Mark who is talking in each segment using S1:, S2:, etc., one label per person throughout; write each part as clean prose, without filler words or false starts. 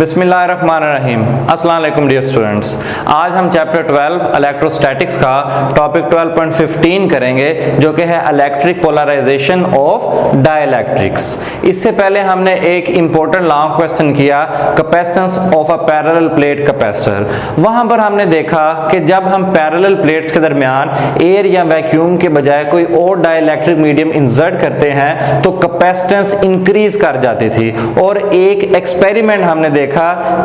S1: बिस्मिल्लाहिर्रहमानिर्रहीम। अस्सलाम वालेकुम डियर स्टूडेंट्स। आज हम चैप्टर 12 इलेक्ट्रोस्टैटिक्स का टॉपिक 12.15 करेंगे, जो कि है इलेक्ट्रिक पोलराइजेशन ऑफ डाइइलेक्ट्रिक्स। इससे पहले हमने एक इंपॉर्टेंट लॉन्ग क्वेश्चन किया, capacitance of a parallel plate capacitor. वहां पर हमने देखा कि जब हम पैरेलल प्लेट्स के दरमियान एयर या वैक्यूम के बजाय कोई और डाइइलेक्ट्रिक मीडियम इंसर्ट करते हैं तो कैपेसिटेंस इंक्रीज कर जाती थी। और एक एक्सपेरिमेंट हमने देखा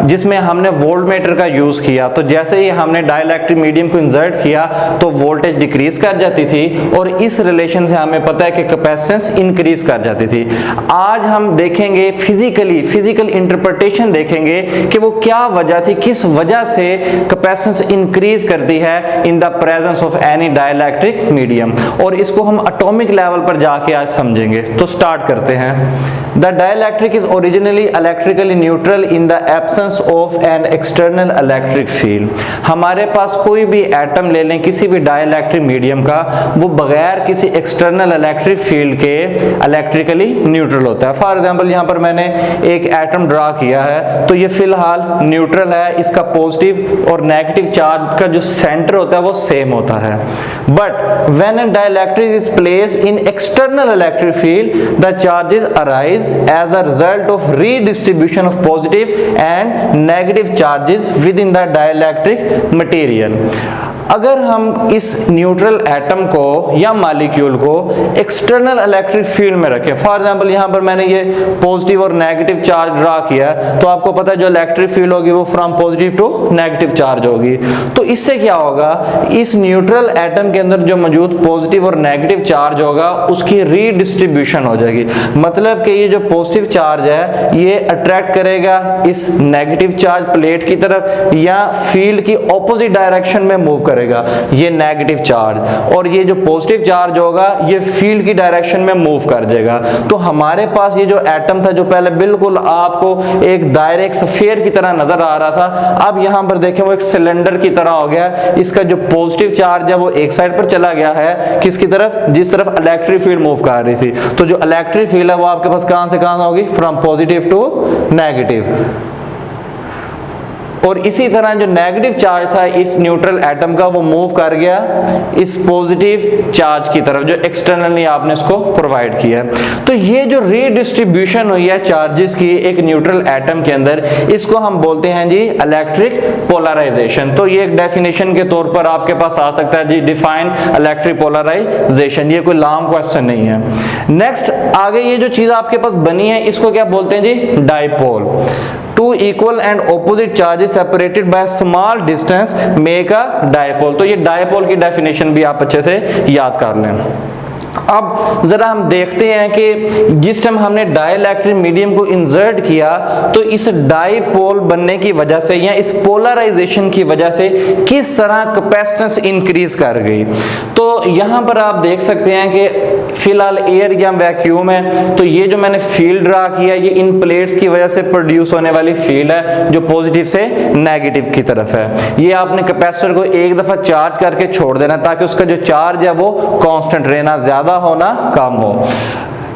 S1: जिसमें हमने वोल्टमीटर का यूज किया, तो जैसे ही हमने डाइइलेक्ट्रिक मीडियम को इंसर्ट किया तो वोल्टेज डिक्रीज कर जाती थी, और इस रिलेशन से हमें पता है कि कैपेसिटेंस इंक्रीज कर जाती थी। आज हम देखेंगे फिजिकल इंटरप्रिटेशन देखेंगे कि वो क्या वजह थी, किस वजह से कैपेसिटेंस इंक्रीज करती है in the presence of any dielectric medium, और इसको हम एटॉमिक लेवल पर जाके आज समझेंगे। तो स्टार्ट करते हैं। The dielectric is originally electrically neutral in the absence of an external electric field. हमारे पास कोई भी एटम ले लें किसी भी डाइइलेक्ट्रिक मीडियम का, वो बगैर किसी एक्सटर्नल इलेक्ट्रिक फील्ड के इलेक्ट्रिकली न्यूट्रल होता है। फॉर एग्जांपल यहाँ पर मैंने एक एटम ड्रा किया है, तो ये फिलहाल न्यूट्रल है, इसका पॉजिटिव और नेगेटिव चार्ज का जो सेंटर होता है वो सेम होता है। But when an dielectric is placed in external electric field the charges arise as a result of redistribution of positive and negative charges within the dielectric material। अगर हम इस न्यूट्रल एटम को या मॉलिक्यूल को external electric field में रखें, for example यहाँ पर मैंने ये पॉजिटिव और नेगेटिव चार्ज ड्रा किया है, तो आपको पता है जो इलेक्ट्रिक फील्ड होगी वो from positive to negative charge होगी। तो इससे क्या होगा, इस न्यूट्रल एटम के अंदर जो मौजूद पॉजिटिव और नेगेटिव चार्ज होगा उसकी रीडिस्ट्रीब्यूशन हो जाएगी। मतलब कि ये जो पॉजिटिव चार्ज है ये अट्रैक्ट करेगा इस नेगेटिव चार्ज प्लेट की तरफ, या फील्ड की ऑपोजिट डायरेक्शन में मूव करेगा ये नेगेटिव चार्ज, और ये जो पॉजिटिव चार्ज होगा ये फील्ड की डायरेक्शन में मूव कर जाएगा। तो हमारे पास ये जो एटम था, जो पहले बिल्कुल आपको एक दायरे, एक स्फीयर की तरह नजर आ रहा था, अब यहां पर देखें वो एक सिलेंडर की तरह हो गया। इसका जो पॉजिटिव चार्ज है वो एक साइड पर चला गया है, किसकी तरफ, जिस तरफ इलेक्ट्रिक फील्ड मूव कर रही थी। तो जो इलेक्ट्रिक फील्ड है वो आपके पास कहां से कहां होगी, फ्रॉम पॉजिटिव टू नेगेटिव। और इसी तरह जो नेगेटिव चार्ज था इस न्यूट्रल एटम का वो मूव कर गया इस पॉजिटिव चार्ज की तरफ, जो एक्सटर्नली आपने इसको प्रोवाइड किया है। तो ये जो रीडिस्ट्रीब्यूशन हुई है चार्जेस की एक न्यूट्रल एटम के अंदर, इसको हम बोलते हैं जी इलेक्ट्रिक पोलराइजेशन। तो ये एक डेफिनेशन के तौर पर आपके पास आ सकता है जी, डिफाइन इलेक्ट्रिक पोलराइजेशन। ये कोई लॉन्ग क्वेश्चन नहीं है। नेक्स्ट आगे ये जो चीज आपके पास बनी है इसको क्या बोलते हैं जी, dipole. Two equal and opposite charges separated by a small distance make a dipole। तो ये डायपोल की डेफिनेशन भी आप अच्छे से याद कर लें। अब जरा हम देखते हैं कि जिस टाइम हमने डाइइलेक्ट्रिक मीडियम को इंसर्ट किया तो इस डाइपोल बनने की वजह से या इस पोलराइजेशन की वजह से किस तरह कैपेसिटेंस इंक्रीज कर गई। तो यहां पर आप देख सकते हैं कि फिलहाल एयर या वैक्यूम है, तो ये जो मैंने फील्ड ड्रा किया ये इन प्लेट्स की वजह से प्रोड्यूस होने वाली फील्ड है जो पॉजिटिव से नेगेटिव की तरफ है। ये आपने कैपेसिटर को एक दफा चार्ज करके छोड़ देना ताकि उसका जो चार्ज है वो कांस्टेंट रहना, ज्यादा होना कम हो।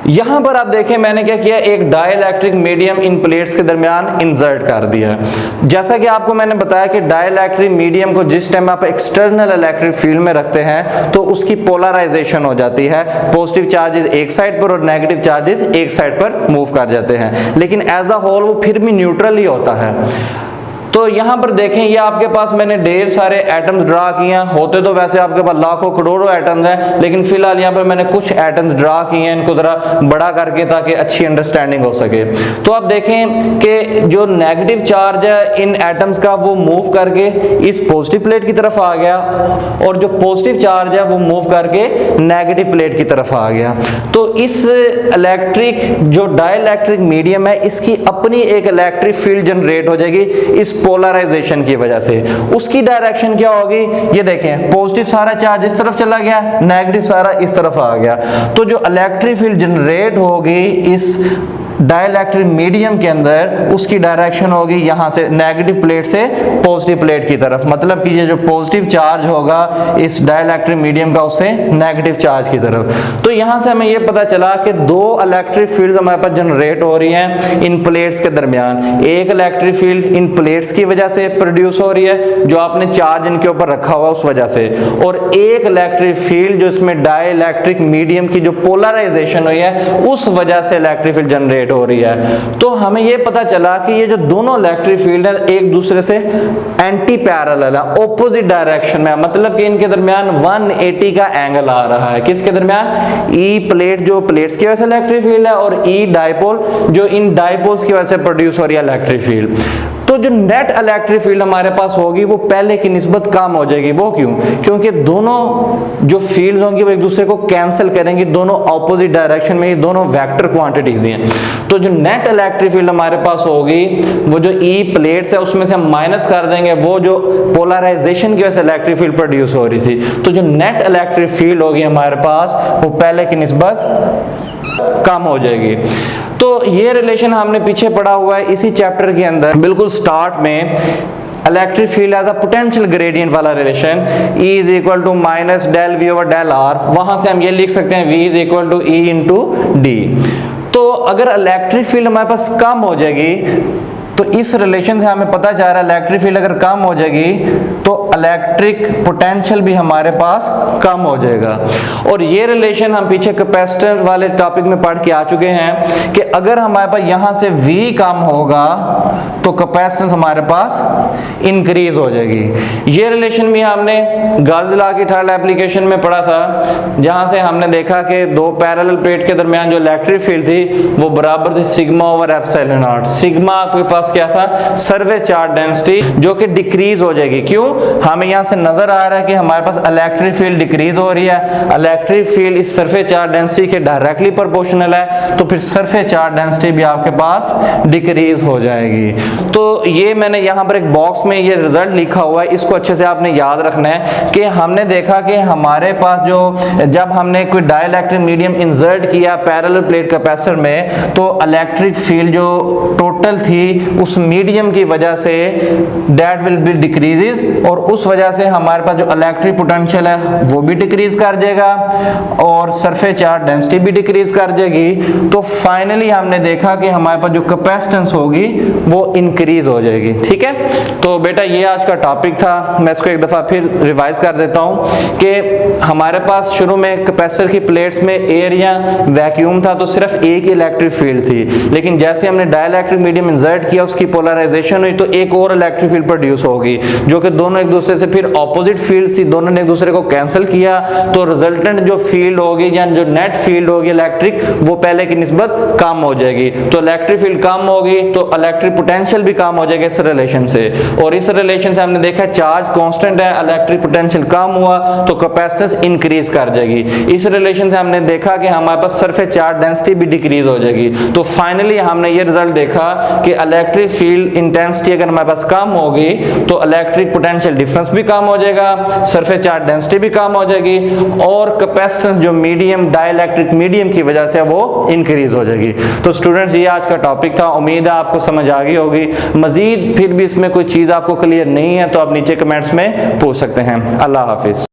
S1: यहां पर आप देखें मैंने क्या किया, एक डाइइलेक्ट्रिक मीडियम इन प्लेट्स के दरमियान इंसर्ट कर दिया। जैसा कि आपको मैंने बताया कि डाइइलेक्ट्रिक मीडियम को जिस टाइम आप एक्सटर्नल इलेक्ट्रिक फील्ड में रखते हैं तो उसकी पोलराइजेशन हो जाती है, पॉजिटिव चार्जेस एक साइड पर और नेगेटिव चार्जेस एक साइड पर मूव कर जाते हैं, लेकिन एज अ होल वो फिर भी न्यूट्रल ही होता है। तो यहां पर देखें ये आपके पास मैंने ढेर सारे एटम्स ड्रा किए हैं, होते तो वैसे आपके पास लाखों करोड़ों एटम्स हैं, लेकिन फिलहाल यहां पर मैंने कुछ एटम्स ड्रा किए हैं, इनको जरा बड़ा करके ताकि अच्छी अंडरस्टैंडिंग हो सके। तो आप देखें कि जो नेगेटिव चार्ज है इन एटम्स का वो मूव करके इस पॉजिटिव प्लेट की तरफ आ गया, और जो पॉजिटिव चार्ज है वो मूव करके नेगेटिव प्लेट की तरफ आ गया। तो इस इलेक्ट्रिक जो डाइइलेक्ट्रिक मीडियम है इसकी अपनी एक इलेक्ट्रिक फील्ड जनरेट हो जाएगी इस पोलराइजेशन की वजह से। उसकी डायरेक्शन क्या होगी, ये देखें पॉजिटिव सारा चार्ज इस तरफ चला गया, नेगेटिव सारा इस तरफ आ गया। तो जो इलेक्ट्रिक फील्ड जनरेट होगी इस डाइलेक्ट्रिक मीडियम के अंदर उसकी डायरेक्शन होगी यहाँ से नेगेटिव प्लेट से पॉजिटिव प्लेट की तरफ, मतलब कि ये जो पॉजिटिव चार्ज होगा इस डाइलेक्ट्रिक मीडियम का उससे नेगेटिव चार्ज की तरफ। तो यहाँ से हमें ये पता चला कि दो इलेक्ट्रिक फील्ड्स हमारे पास जनरेट हो रही हैं इन प्लेट्स के दरमियान। एक इलेक्ट्रिक फील्ड इन प्लेट्स की वजह से प्रोड्यूस हो रही है जो आपने चार्ज इनके ऊपर रखा हुआ उस वजह से, और एक इलेक्ट्रिक फील्ड जो इसमें डाइलेक्ट्रिक मीडियम की जो पोलराइजेशन हुई है उस वजह से इलेक्ट्रिक फील्ड जनरेट हो रही है। तो हमें यह पता चला कि ये जो दोनों इलेक्ट्रिक फील्ड है एक दूसरे से एंटी पैरेलल है, ऑपोजिट डायरेक्शन में, मतलब कि इनके दरमियान 180 का एंगल आ रहा है। किसके दरमियान? ई प्लेट जो प्लेट्स की वजह से इलेक्ट्रिक फील्ड है और ई डाइपोल जो इन डाइपोल्स की वजह से प्रोड्यूस हो रही है इलेक्ट्रिक फील्ड। तो जो नेट इलेक्ट्रिक फील्ड हमारे पास होगी वो पहले की निस्बत कम हो जाएगी। वो क्यों? क्योंकि दोनों जो फील्ड्स होंगी वो एक दूसरे को कैंसिल करेंगी, दोनों ऑपोजिट डायरेक्शन में, ये दोनों वेक्टर क्वांटिटीज दी हैं। तो जो नेट इलेक्ट्रिक फील्ड हमारे पास होगी वो जो ई प्लेट्स है उसमें से हम माइनस कर देंगे वो जो पोलराइजेशन की वजह से इलेक्ट्रिक फील्ड प्रोड्यूस हो रही थी। तो जो नेट इलेक्ट्रिक फील्ड होगी हमारे पास वो पहले की निस्बत कम हो जाएगी। तो ये रिलेशन हमने पीछे पढ़ा हुआ है इसी चैप्टर के अंदर, बिल्कुल स्टार्ट में electric field as a potential gradient वाला relation E is equal to minus del V over del R. वहां से हम ये लिख सकते हैं V is equal to E into D. तो अगर इलेक्ट्रिक फील्ड हमारे पास कम हो जाएगी तो इस रिलेशन से हमें पता चल रहा है इलेक्ट्रिक फील्ड अगर कम हो जाएगी तो इलेक्ट्रिक पोटेंशियल भी हमारे पास कम हो जाएगा। और ये रिलेशन हम पीछे कैपेसिटर वाले टॉपिक में पढ़ के आ चुके हैं कि अगर हमारे पास यहाँ से V कम होगा तो कैपेसिटेंस हमारे पास इंक्रीज हो जाएगी। ये रिलेशन भी हमने गॉस लॉ की थर्ड एप्लीकेशन में पढ़ा था, जहां से हमने देखा कि दो पैरेलल प्लेट के दरमियान जो इलेक्ट्रिक फील्ड थी वो बराबर थी sigma over epsilon not. Sigma आपके पास क्या था? सरफेस चार्ज डेंसिटी, जो कि डिक्रीज हो जाएगी। क्यों? हमें यहां से नजर आ रहा है कि हमारे पास इलेक्ट्रिक फील्ड डिक्रीज हो रही है। इलेक्ट्रिक फील्ड इस सरफेस चार्ज डेंसिटी के डायरेक्टली प्रोपोर्शनल है, तो फिर सरफेस चार्ज डेंसिटी भी आपके पास डिक्रीज हो जाएगी। तो ये मैंने यहाँ पर एक बॉक्स में ये रिजल्ट लिखा हुआ है, इसको अच्छे से आपने याद रखना है कि हमने देखा कि हमारे पास जो जब हमने कोई डाइलेक्ट्रिक मीडियम इंसर्ट किया पैरेलल प्लेट कैपेसिटर में तो इलेक्ट्रिक फील्ड जो टोटल थी उस मीडियम की वजह say that will be decreases, और उस वजह से हमारे पास जो इलेक्ट्रिक पोटेंशियल है वो भी डिक्रीज कर जाएगा और सरफेस चार्ज डेंसिटी भी डिक्रीज कर जाएगी। तो फाइनली हमने देखा कि हमारे पास जो कैपेसिटेंस होगी वो इंक्रीज हो जाएगी। ठीक है, तो बेटा ये आज का टॉपिक था, मैं इसको एक दफा फिर रिवाइज कर देता हूं कि हमारे पास शुरू में कैपेसिटर की प्लेट्स में एयर या वैक्यूम था तो सिर्फ एक ही इलेक्ट्रिक फील्ड थी, लेकिन जैसे हमने डाइलेक्ट्रिक मीडियम इंसर्ट किया उसकी पोलराइजेशन हुई तो एक और इलेक्ट्रिक फील्ड प्रोड्यूस होगी जो कि दोनों एक दूसरे से फिर ऑपोजिट फील्ड थी, दोनों ने एक दूसरे को कैंसिल किया, तो रिजल्टेंट जो फील्ड होगी या जो नेट फील्ड होगी इलेक्ट्रिक वो पहले की निस्बत कम हो जाएगी। तो इलेक्ट्रिक फील्ड कम होगी तो इलेक्ट्रिक पोटेंशियल भी कम हो जाएगा इस रिलेशन से, और इस रिलेशन से हमने देखा चार्ज कांस्टेंट है, इलेक्ट्रिक पोटेंशियल कम हुआ तो कैपेसिटेंस इंक्रीज कर जाएगी। इस रिलेशन से हमने देखा कि हमारे पास सरफेस चार्ज डेंसिटी भी डिक्रीज हो जाएगी। तो फाइनली हमने ये रिजल्ट देखा कि इलेक्ट्रिक फील्ड इंटेंसिटी अगर हमारे पास कम होगी तो इलेक्ट्रिक पोटेंशियल डिफरेंस भी कम हो जाएगा, सरफेस चार्ज डेंसिटी भी कम हो जाएगी और कैपेसिटेंस जो मीडियम डाइलेक्ट्रिक मीडियम की वजह से वो इंक्रीज हो जाएगी। तो स्टूडेंट्स ये आज का टॉपिक था, उम्मीद है आपको समझ आ गई होगी। मजीद फिर भी इसमें कोई चीज आपको क्लियर नहीं है तो आप नीचे कमेंट्स में पूछ सकते हैं। अल्लाह हाफिज।